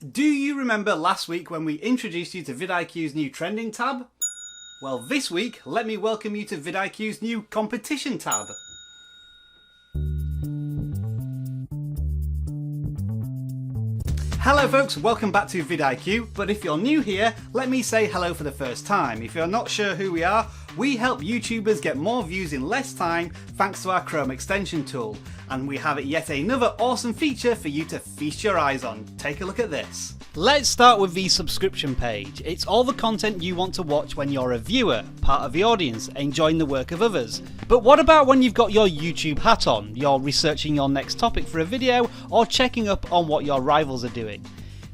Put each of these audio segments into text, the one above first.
Do you remember last week when we introduced you to vidIQ's new trending tab? Well, this week, let me welcome you to vidIQ's new competition tab. Hello folks, welcome back to vidIQ, but if you're new here, let me say hello for the first time. If you're not sure who we are, we help YouTubers get more views in less time thanks to our Chrome extension tool. And we have yet another awesome feature for you to feast your eyes on. Take a look at this. Let's start with the subscription page. It's all the content you want to watch when you're a viewer, part of the audience, enjoying the work of others. But what about when you've got your YouTube hat on? You're researching your next topic for a video or checking up on what your rivals are doing.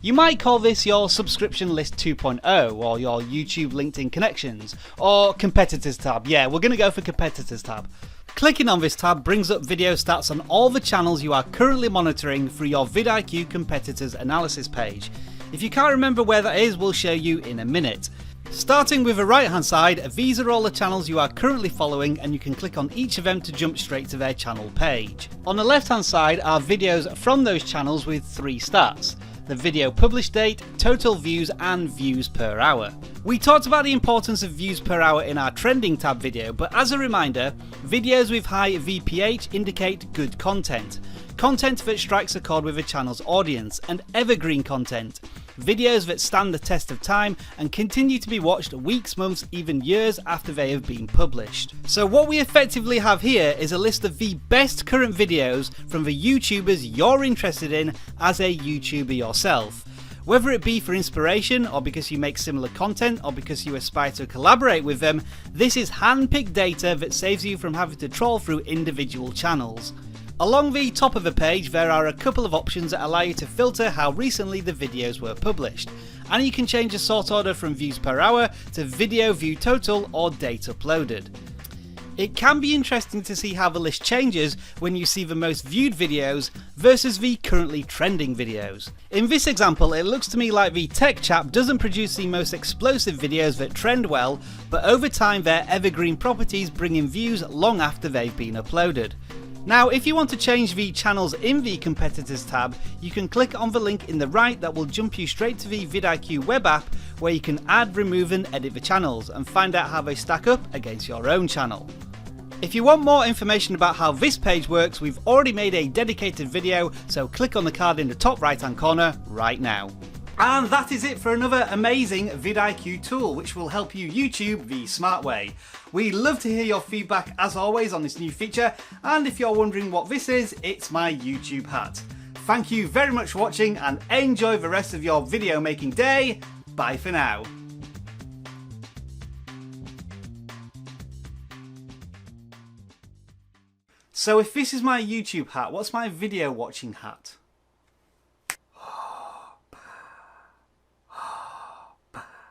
You might call this your subscription list 2.0 or your YouTube LinkedIn connections or competitors tab. Yeah, we're going to go for competitors tab. Clicking on this tab brings up video stats on all the channels you are currently monitoring through your vidIQ competitors analysis page. If you can't remember where that is, we'll show you in a minute. Starting with the right hand side, these are all the channels you are currently following and you can click on each of them to jump straight to their channel page. On the left hand side are videos from those channels with 3 stats. The video publish date, total views and views per hour. We talked about the importance of views per hour in our trending tab video, but as a reminder, videos with high VPH indicate good content. Content that strikes a chord with a channel's audience, and evergreen content. Videos that stand the test of time and continue to be watched weeks, months, even years after they have been published. So what we effectively have here is a list of the best current videos from the YouTubers you're interested in as a YouTuber yourself. Whether it be for inspiration, or because you make similar content, or because you aspire to collaborate with them, this is hand-picked data that saves you from having to troll through individual channels. Along the top of the page there are a couple of options that allow you to filter how recently the videos were published, and you can change the sort order from views per hour to video view total or date uploaded. It can be interesting to see how the list changes when you see the most viewed videos versus the currently trending videos. In this example, it looks to me like the tech chap doesn't produce the most explosive videos that trend well, but over time their evergreen properties bring in views long after they've been uploaded. Now, if you want to change the channels in the competitors tab, you can click on the link in the right that will jump you straight to the vidIQ web app where you can add, remove and edit the channels and find out how they stack up against your own channel. If you want more information about how this page works, we've already made a dedicated video, so click on the card in the top right hand corner right now. And that is it for another amazing vidIQ tool which will help you YouTube the smart way. We love to hear your feedback as always on this new feature, and if you're wondering what this is, it's my YouTube hat. Thank you very much for watching and enjoy the rest of your video making day. Bye for now. So if this is my YouTube hat, what's my video watching hat?